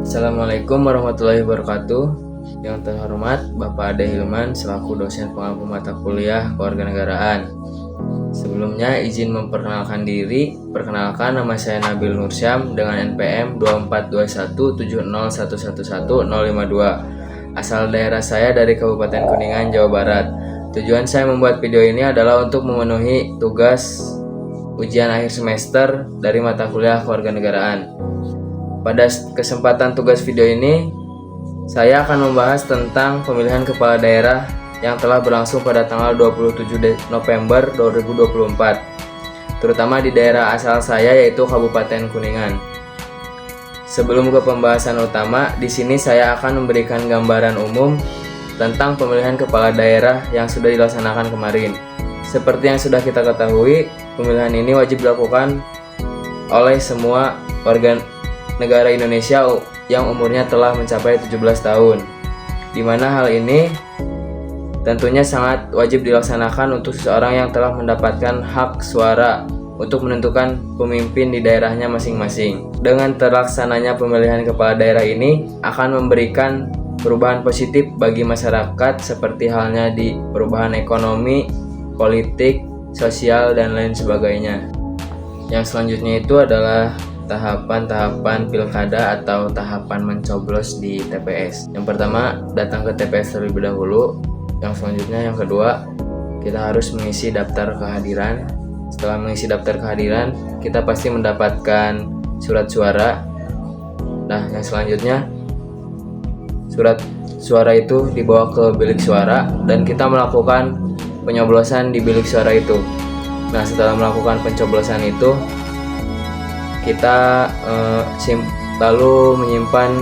Assalamualaikum warahmatullahi wabarakatuh. Yang terhormat Bapak Ade Hilman selaku dosen pengampu mata kuliah Kewarganegaraan. Sebelumnya izin memperkenalkan diri. Perkenalkan, nama saya Nabil Nursyam dengan NPM 242170111052. Asal daerah saya dari Kabupaten Kuningan, Jawa Barat. Tujuan saya membuat video ini adalah untuk memenuhi tugas ujian akhir semester dari mata kuliah Kewarganegaraan. Pada kesempatan tugas video ini, saya akan membahas tentang pemilihan kepala daerah yang telah berlangsung pada tanggal 27 November 2024, terutama di daerah asal saya yaitu Kabupaten Kuningan. Sebelum ke pembahasan utama, di sini saya akan memberikan gambaran umum tentang pemilihan kepala daerah yang sudah dilaksanakan kemarin. Seperti yang sudah kita ketahui, pemilihan ini wajib dilakukan oleh semua warga negara Indonesia yang umurnya telah mencapai 17 tahun, di mana hal ini tentunya sangat wajib dilaksanakan untuk seseorang yang telah mendapatkan hak suara untuk menentukan pemimpin di daerahnya masing-masing. Dengan terlaksananya pemilihan kepala daerah ini akan memberikan perubahan positif bagi masyarakat seperti halnya di perubahan ekonomi, politik, sosial, dan lain sebagainya. Yang selanjutnya itu adalah tahapan-tahapan pilkada atau tahapan mencoblos di TPS. Yang pertama, datang ke TPS terlebih dahulu. Yang selanjutnya, yang kedua, kita harus mengisi daftar kehadiran. Setelah mengisi daftar kehadiran, kita pasti mendapatkan surat suara. Nah, yang selanjutnya, surat suara itu dibawa ke bilik suara dan kita melakukan penyoblosan di bilik suara itu. Nah, setelah melakukan pencoblosan itu, kita lalu menyimpan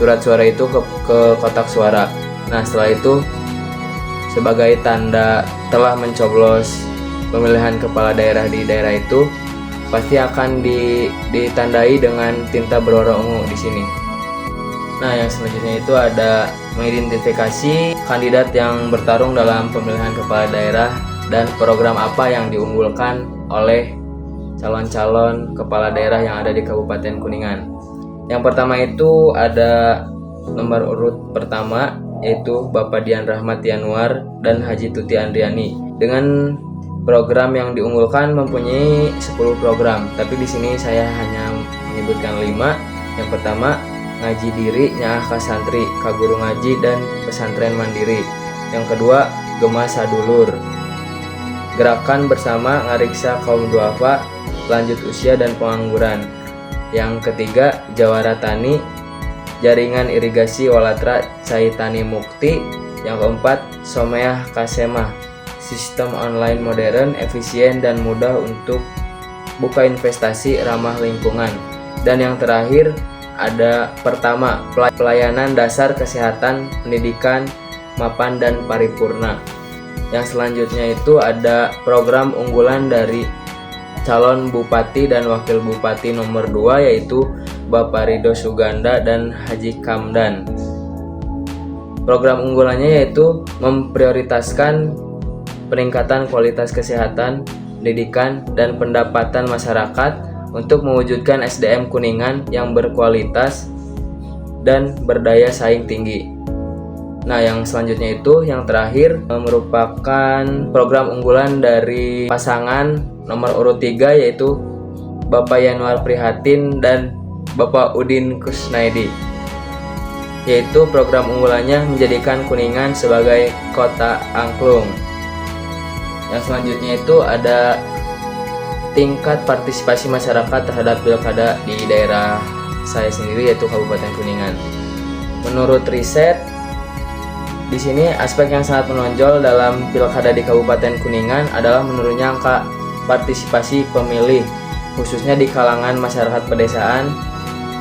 surat suara itu ke kotak suara. Nah, setelah itu sebagai tanda telah mencoblos pemilihan kepala daerah di daerah itu pasti akan ditandai dengan tinta berwarna ungu di sini. Nah, yang selanjutnya itu ada mengidentifikasi kandidat yang bertarung dalam pemilihan kepala daerah dan program apa yang diunggulkan oleh calon-calon kepala daerah yang ada di Kabupaten Kuningan. Yang pertama itu ada nomor urut pertama, yaitu Bapak Dian Rahmat Yanuar dan Haji Tuti Andriani. Dengan program yang diunggulkan mempunyai 10 program, tapi di sini saya hanya menyebutkan 5. Yang pertama, ngaji diri, nyaah ka santri, ka guru ngaji dan pesantren mandiri. Yang kedua, Gema Sadulur, gerakan bersama ngariksa kaum duafa, lanjut usia dan pengangguran. Yang ketiga, Jawara Tani, jaringan irigasi Walatra Cai Tani Mukti. Yang keempat, Someah Kasemah, sistem online modern, efisien dan mudah untuk buka investasi ramah lingkungan. Dan yang terakhir ada pertama, pelayanan dasar kesehatan, pendidikan, mapan dan paripurna. Yang selanjutnya itu ada program unggulan dari calon bupati dan wakil bupati nomor 2, yaitu Bapak Ridho Suganda dan Haji Kamdan. Program unggulannya yaitu memprioritaskan peningkatan kualitas kesehatan, pendidikan, dan pendapatan masyarakat untuk mewujudkan SDM Kuningan yang berkualitas dan berdaya saing tinggi. Nah, yang selanjutnya itu yang terakhir merupakan program unggulan dari pasangan nomor urut 3, yaitu Bapak Yanuar Prihatin dan Bapak Udin Kusnaidi, yaitu program unggulannya menjadikan Kuningan sebagai kota angklung. Yang selanjutnya itu ada tingkat partisipasi masyarakat terhadap pilkada di daerah saya sendiri, yaitu Kabupaten Kuningan. Menurut riset, di sini aspek yang sangat menonjol dalam pilkada di Kabupaten Kuningan adalah menurunnya angka partisipasi pemilih, khususnya di kalangan masyarakat pedesaan.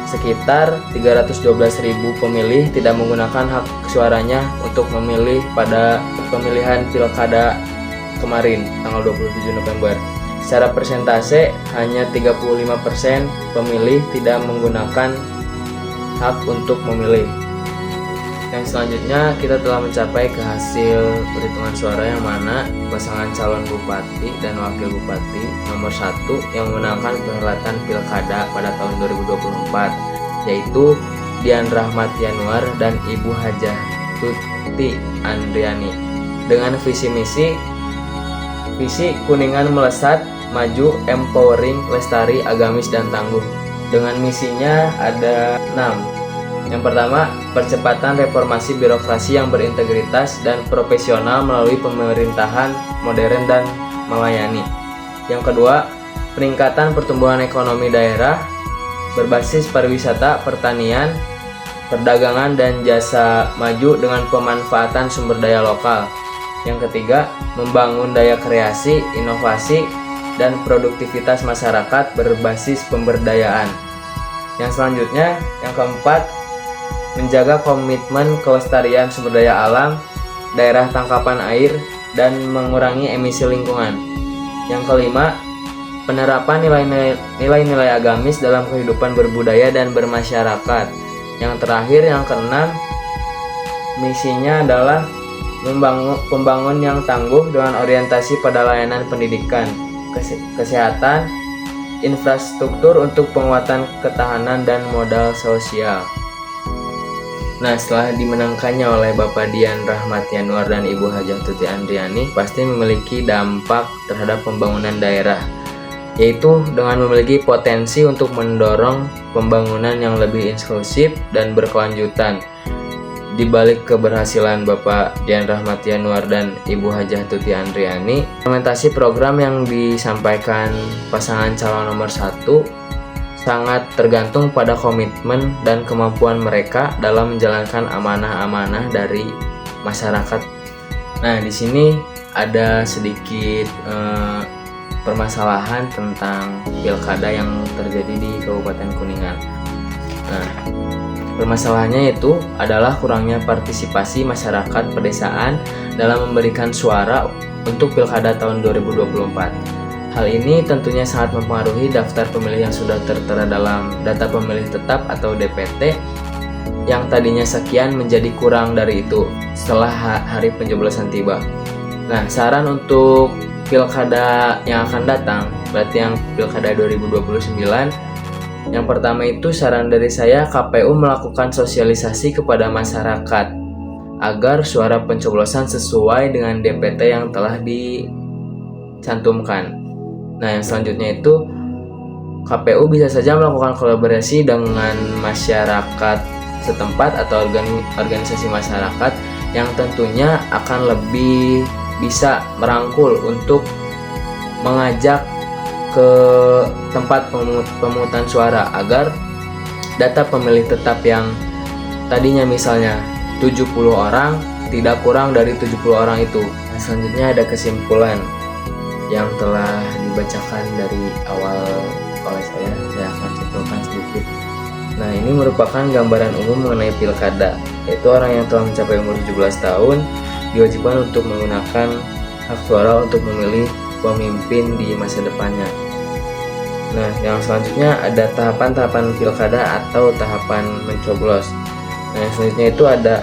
Sekitar 312.000 pemilih tidak menggunakan hak suaranya untuk memilih pada pemilihan pilkada kemarin tanggal 27 November. Secara persentase hanya 35% pemilih tidak menggunakan hak untuk memilih. Yang selanjutnya kita telah mencapai ke hasil perhitungan suara, yang mana pasangan calon bupati dan wakil bupati nomor 1 yang memenangkan perhelatan pilkada pada tahun 2024 yaitu Dian Rahmat Yanuar dan Ibu Hajah Tuti Andriani. Dengan visi Kuningan melesat, maju, empowering, lestari, agamis, dan tangguh. Dengan misinya ada 6. Yang pertama, percepatan reformasi birokrasi yang berintegritas dan profesional melalui pemerintahan modern dan melayani. Yang kedua, peningkatan pertumbuhan ekonomi daerah berbasis pariwisata, pertanian, perdagangan, dan jasa maju dengan pemanfaatan sumber daya lokal. Yang ketiga, membangun daya kreasi, inovasi, dan produktivitas masyarakat berbasis pemberdayaan. Yang selanjutnya, yang keempat, menjaga komitmen kelestarian sumber daya alam, daerah tangkapan air, dan mengurangi emisi lingkungan. Yang kelima, penerapan nilai-nilai agamis dalam kehidupan berbudaya dan bermasyarakat. Yang terakhir, yang keenam, misinya adalah membangun yang tangguh dengan orientasi pada layanan pendidikan, kesehatan, infrastruktur untuk penguatan ketahanan dan modal sosial. Nah, setelah dimenangkannya oleh Bapak Dian Rahmat Yanuar dan Ibu Hajah Tuti Andriani, pasti memiliki dampak terhadap pembangunan daerah, yaitu dengan memiliki potensi untuk mendorong pembangunan yang lebih inklusif dan berkelanjutan. Di balik keberhasilan Bapak Dian Rahmat Yanuar dan Ibu Hajah Tuti Andriani, implementasi program yang disampaikan pasangan calon nomor 1 sangat tergantung pada komitmen dan kemampuan mereka dalam menjalankan amanah-amanah dari masyarakat. Nah, di sini ada sedikit permasalahan tentang pilkada yang terjadi di Kabupaten Kuningan. Nah, permasalahannya itu adalah kurangnya partisipasi masyarakat pedesaan dalam memberikan suara untuk pilkada tahun 2024. Hal ini tentunya sangat mempengaruhi daftar pemilih yang sudah tertera dalam data pemilih tetap atau DPT yang tadinya sekian menjadi kurang dari itu setelah hari pencoblosan tiba. Nah, saran untuk pilkada yang akan datang, berarti yang pilkada 2029, yang pertama itu saran dari saya KPU melakukan sosialisasi kepada masyarakat agar suara pencoblosan sesuai dengan DPT yang telah dicantumkan. Nah, yang selanjutnya itu KPU bisa saja melakukan kolaborasi dengan masyarakat setempat atau organisasi masyarakat yang tentunya akan lebih bisa merangkul untuk mengajak ke tempat pemungutan suara agar data pemilih tetap yang tadinya misalnya 70 orang tidak kurang dari 70 orang itu. Nah, selanjutnya ada kesimpulan yang telah dibacakan dari awal oleh saya akan simpulkan sedikit. Nah, ini merupakan gambaran umum mengenai pilkada, yaitu orang yang telah mencapai umur 17 tahun diwajibkan untuk menggunakan hak suara untuk memilih pemimpin di masa depannya. Nah, yang selanjutnya ada tahapan-tahapan pilkada atau tahapan mencoblos. Nah, yang selanjutnya itu ada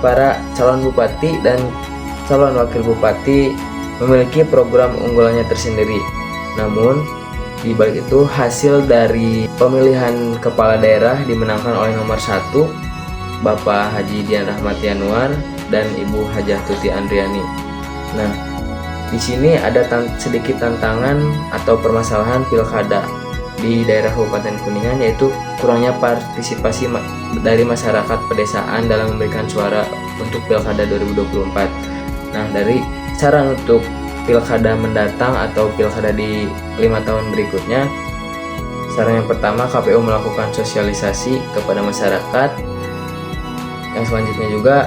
para calon bupati dan calon wakil bupati memiliki program unggulannya tersendiri. Namun, di balik itu hasil dari pemilihan kepala daerah dimenangkan oleh nomor 1 Bapak Haji Dian Rahmat Yanuar dan Ibu Hajah Tuti Andriani. Nah, di sini ada sedikit tantangan atau permasalahan pilkada di daerah Kabupaten Kuningan, yaitu kurangnya partisipasi dari masyarakat pedesaan dalam memberikan suara untuk pilkada 2024. Nah, dari saran untuk pilkada mendatang atau pilkada di 5 tahun berikutnya, saran yang pertama, KPU melakukan sosialisasi kepada masyarakat. Yang selanjutnya juga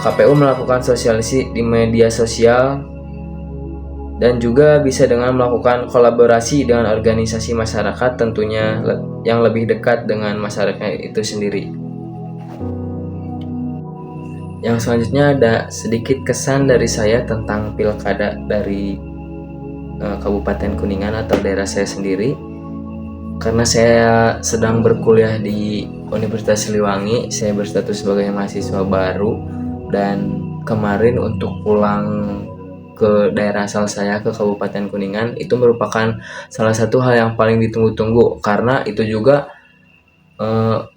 KPU melakukan sosialisasi di media sosial dan juga bisa dengan melakukan kolaborasi dengan organisasi masyarakat, tentunya yang lebih dekat dengan masyarakat itu sendiri. Yang selanjutnya ada sedikit kesan dari saya tentang pilkada dari Kabupaten Kuningan atau daerah saya sendiri. Karena saya sedang berkuliah di Universitas Siliwangi, saya berstatus sebagai mahasiswa baru dan kemarin untuk pulang ke daerah asal saya, ke Kabupaten Kuningan, itu merupakan salah satu hal yang paling ditunggu-tunggu karena itu juga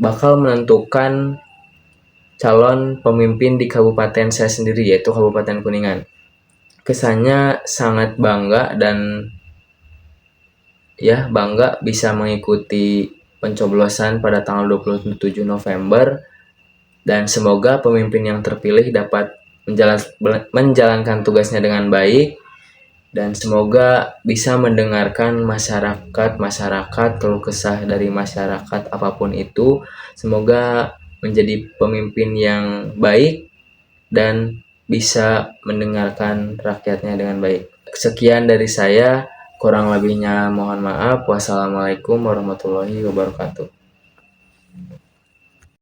bakal menentukan calon pemimpin di kabupaten saya sendiri, yaitu Kabupaten Kuningan. Kesannya sangat bangga dan ya bangga bisa mengikuti pencoblosan pada tanggal 27 November, dan semoga pemimpin yang terpilih dapat menjalankan tugasnya dengan baik, dan semoga bisa mendengarkan masyarakat keluh kesah dari masyarakat apapun itu. Semoga menjadi pemimpin yang baik dan bisa mendengarkan rakyatnya dengan baik. Sekian dari saya, kurang lebihnya mohon maaf. Wassalamualaikum warahmatullahi wabarakatuh.